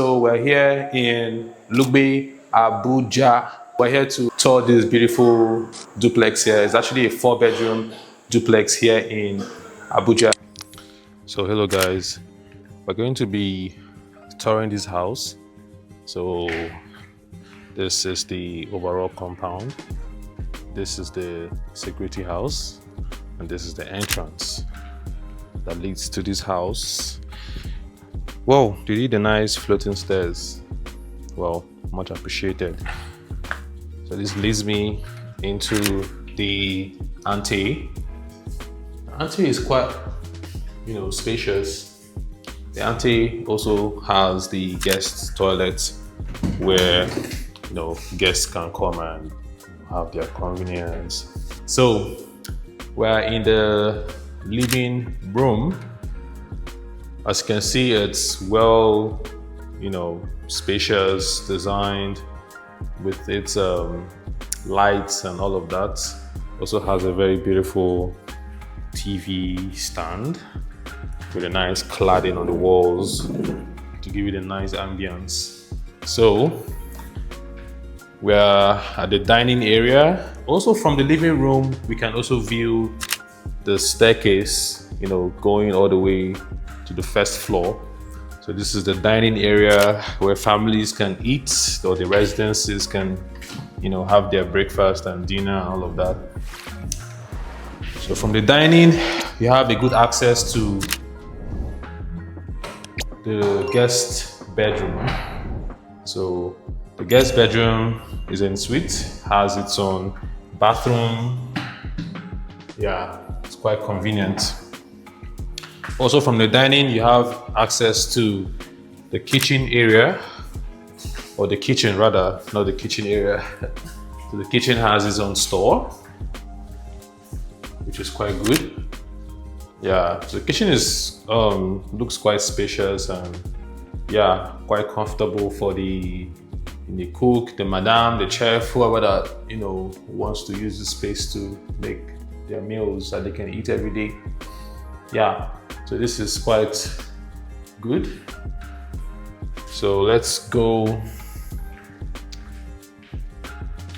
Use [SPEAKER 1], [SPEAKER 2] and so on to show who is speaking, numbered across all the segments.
[SPEAKER 1] So we're here in Lugbe, Abuja. We're here to tour this beautiful duplex here. It's actually a 4-bedroom duplex here in Abuja. So hello guys, we're going to be touring this house. So this is the overall compound. This is the security house, and this is the entrance that leads to this house. Whoa, they did the nice floating stairs. Well, much appreciated. So this leads me into the Ante. Ante is quite, spacious. The Ante also has the guest toilet where, guests can come and have their convenience. So we're in the living room. As you can see, it's well, spacious, designed with its lights and all of that. Also has a very beautiful TV stand with a nice cladding on the walls to give it a nice ambience. So we're at the dining area. Also from the living room, we can also view the staircase, going all the way to the first floor. So this is the dining area where families can eat, or the residences can, have their breakfast and dinner and all of that. So from the dining, you have a good access to the guest bedroom. So the guest bedroom is en suite, has its own bathroom. Yeah, it's quite convenient. Also from the dining, you have access to the kitchen area, or the kitchen rather, not the kitchen area. So the kitchen has its own store, which is quite good. Yeah, so the kitchen is looks quite spacious and yeah, quite comfortable for the cook, the madam, the chef, whoever that wants to use the space to make their meals that they can eat every day. Yeah, so this is quite good. So let's go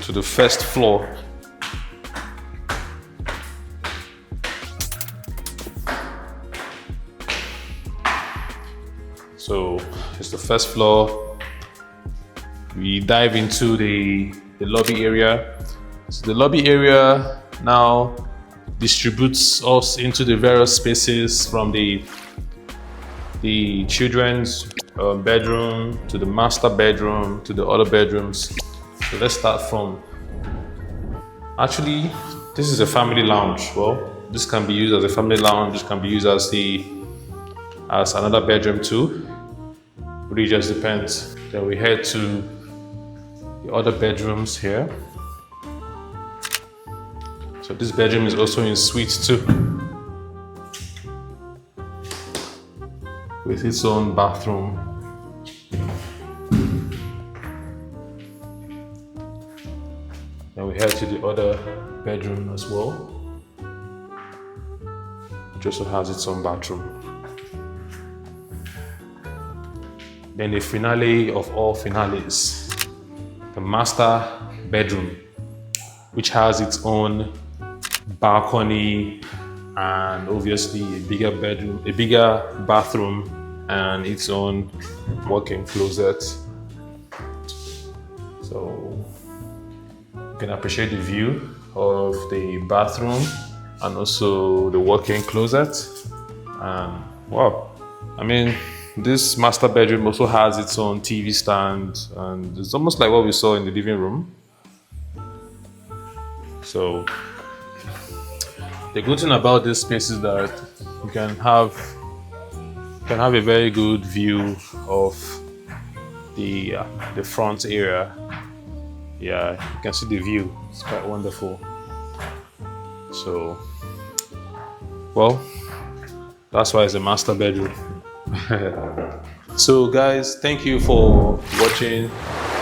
[SPEAKER 1] to the first floor. So it's the first floor. We dive into the lobby area. So the lobby area now distributes us into the various spaces, from the children's bedroom to the master bedroom to the other bedrooms. So let's start from, actually this is a family lounge. Well, this can be used as a family lounge, this can be used as another bedroom too. It just depends. Then we head to the other bedrooms here. So this bedroom is also in suite too, with its own bathroom. Then we head to the other bedroom as well, which also has its own bathroom. Then the finale of all finales, the master bedroom, which has its own balcony and obviously a bigger bedroom, a bigger bathroom, and its own walk-in closet. So you can appreciate the view of the bathroom and also the walk-in closet. And wow, this master bedroom also has its own TV stand, and it's almost like what we saw in the living room. So the good thing about this space is that you can have a very good view of the front area. Yeah, you can see the view. It's quite wonderful. So, well, that's why it's a master bedroom. So guys, thank you for watching.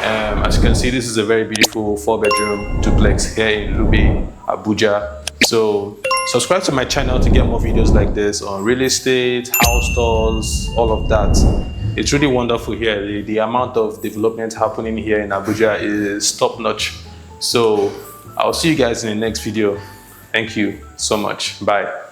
[SPEAKER 1] As you can see, this is a very beautiful 4-bedroom duplex here in Lugbe, Abuja. So subscribe to my channel to get more videos like this on real estate, house tours, all of that. It's really wonderful here. The amount of development happening here in Abuja is top notch. So I'll see you guys in the next video. Thank you so much. Bye.